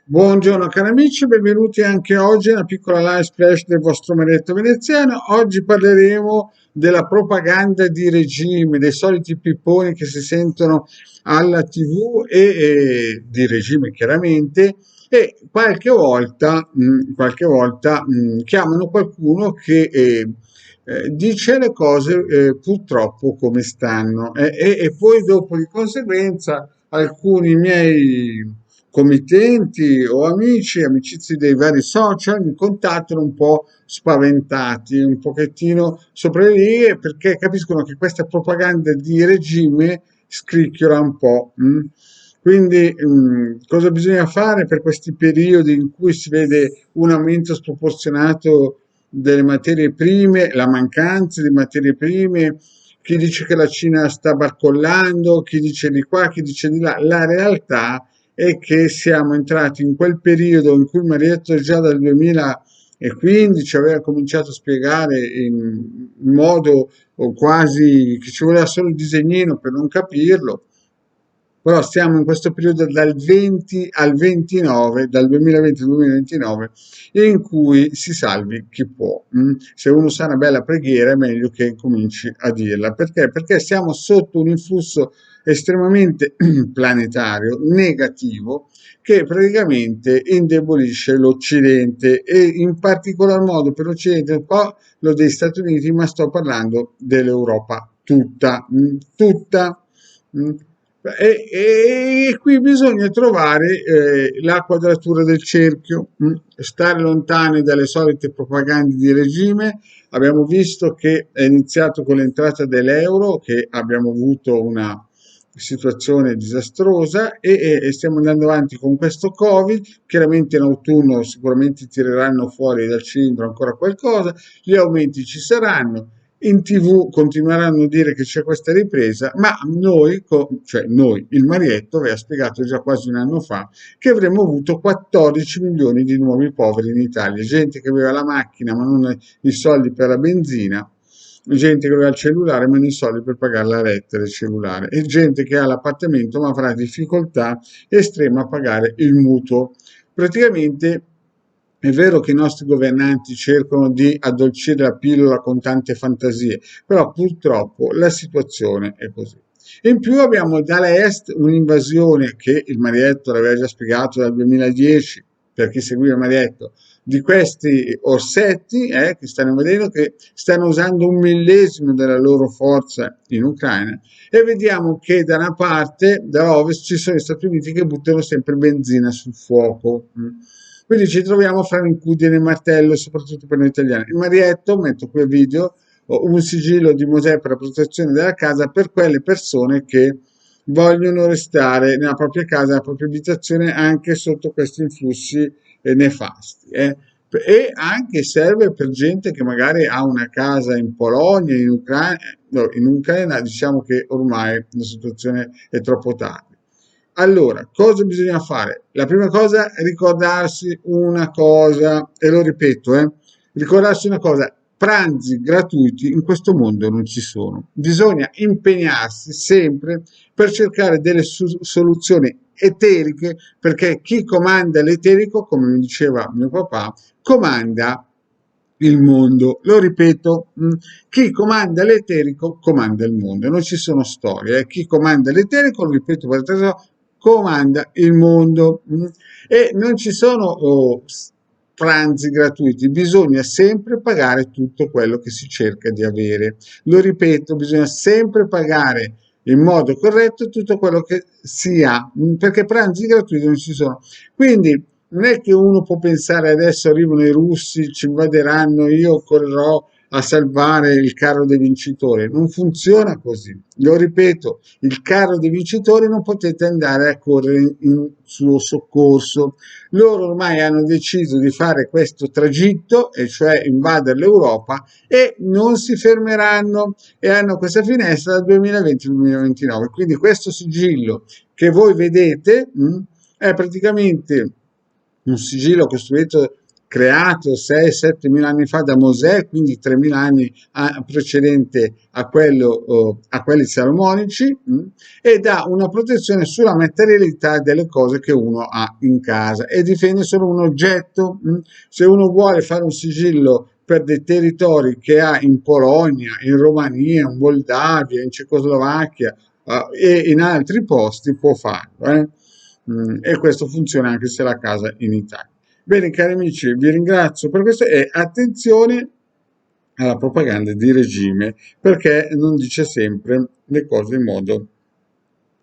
Buongiorno cari amici, benvenuti anche oggi a una piccola live splash del vostro Marietto veneziano. Oggi parleremo della propaganda di regime, dei soliti pipponi che si sentono alla TV di regime chiaramente, e qualche volta chiamano qualcuno che dice le cose purtroppo come stanno e poi dopo di conseguenza alcuni miei committenti o amici, amicizie dei vari social mi contattano un po' spaventati, un pochettino sopra le righe perché capiscono che questa propaganda di regime scricchiola un po'. Quindi cosa bisogna fare per questi periodi in cui si vede un aumento sproporzionato delle materie prime, la mancanza di materie prime, chi dice che la Cina sta barcollando, chi dice di qua, chi dice di là. La realtà è che siamo entrati in quel periodo in cui Marietto già dal 2015 aveva cominciato a spiegare in modo quasi che ci voleva solo il disegnino per non capirlo, però stiamo in questo periodo dal 20 al 29, dal 2020 al 2029, in cui si salvi chi può. Se uno sa una bella preghiera è meglio che cominci a dirla. Perché? Perché siamo sotto un influsso estremamente planetario, negativo, che praticamente indebolisce l'Occidente e in particolar modo per l'Occidente, un po' lo degli Stati Uniti, ma sto parlando dell'Europa tutta, tutta. mm. E qui bisogna trovare la quadratura del cerchio, stare lontani dalle solite propagande di regime. Abbiamo visto che è iniziato con l'entrata dell'euro, che abbiamo avuto una situazione disastrosa e stiamo andando avanti con questo Covid. Chiaramente in autunno sicuramente tireranno fuori dal cilindro ancora qualcosa, gli aumenti ci saranno. In TV continueranno a dire che c'è questa ripresa, ma noi, il Marietto aveva spiegato già quasi un anno fa che avremmo avuto 14 milioni di nuovi poveri in Italia, gente che aveva la macchina ma non i soldi per la benzina, gente che aveva il cellulare ma non i soldi per pagare la rete del cellulare, e gente che ha l'appartamento ma avrà difficoltà estrema a pagare il mutuo. Praticamente è vero che i nostri governanti cercano di addolcire la pillola con tante fantasie, però purtroppo la situazione è così. E in più abbiamo dall'est un'invasione che il Marietto l'aveva già spiegato dal 2010, per chi seguiva il Marietto, di questi orsetti che stanno vedendo che stanno usando un millesimo della loro forza in Ucraina, e vediamo che da una parte, da ovest, ci sono gli Stati Uniti che buttano sempre benzina sul fuoco. Quindi ci troviamo fra l'incudine e il martello, soprattutto per noi italiani. Il Marietto, metto qui il video, un sigillo di Mosè per la protezione della casa per quelle persone che vogliono restare nella propria casa, nella propria abitazione, anche sotto questi influssi nefasti. E anche serve per gente che magari ha una casa in Polonia, in Ucraina, no, in Ucraina diciamo che ormai la situazione è troppo tardi. Allora, cosa bisogna fare? La prima cosa è ricordarsi una cosa, e lo ripeto, ricordarsi una cosa: pranzi gratuiti in questo mondo non ci sono. Bisogna impegnarsi sempre per cercare delle soluzioni eteriche, perché chi comanda l'eterico, come mi diceva mio papà, comanda il mondo. Lo ripeto, chi comanda l'eterico comanda il mondo. Non ci sono storie. Chi comanda l'eterico, lo ripeto per terza volta, comanda il mondo. E non ci sono pranzi gratuiti, bisogna sempre pagare tutto quello che si cerca di avere. Lo ripeto, bisogna sempre pagare in modo corretto tutto quello che si ha, perché pranzi gratuiti non ci sono. Quindi non è che uno può pensare adesso arrivano i russi, ci invaderanno, io correrò a salvare il carro dei vincitori. Non funziona così. Lo ripeto, il carro dei vincitori non potete andare a correre in suo soccorso. Loro ormai hanno deciso di fare questo tragitto, e cioè invadere l'Europa, e non si fermeranno, e hanno questa finestra dal 2020 al 2029. Quindi questo sigillo che voi vedete è praticamente un sigillo costruito creato 6-7 mila anni fa da Mosè, quindi 3.000 anni precedente a, a quelli salomonici, e dà una protezione sulla materialità delle cose che uno ha in casa e difende solo un oggetto. Se uno vuole fare un sigillo per dei territori che ha in Polonia, in Romania, in Moldavia, in Cecoslovacchia e in altri posti, può farlo. E questo funziona anche se la casa è in Italia. Bene, cari amici, vi ringrazio per questo e attenzione alla propaganda di regime perché non dice sempre le cose in modo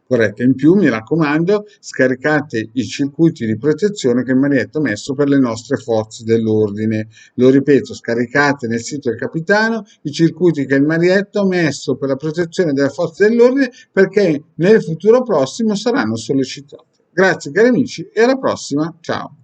corretto. In più, mi raccomando, scaricate i circuiti di protezione che il Marietto ha messo per le nostre forze dell'ordine. Lo ripeto, scaricate nel sito del capitano i circuiti che il Marietto ha messo per la protezione delle forze dell'ordine perché nel futuro prossimo saranno sollecitati. Grazie cari amici e alla prossima, ciao.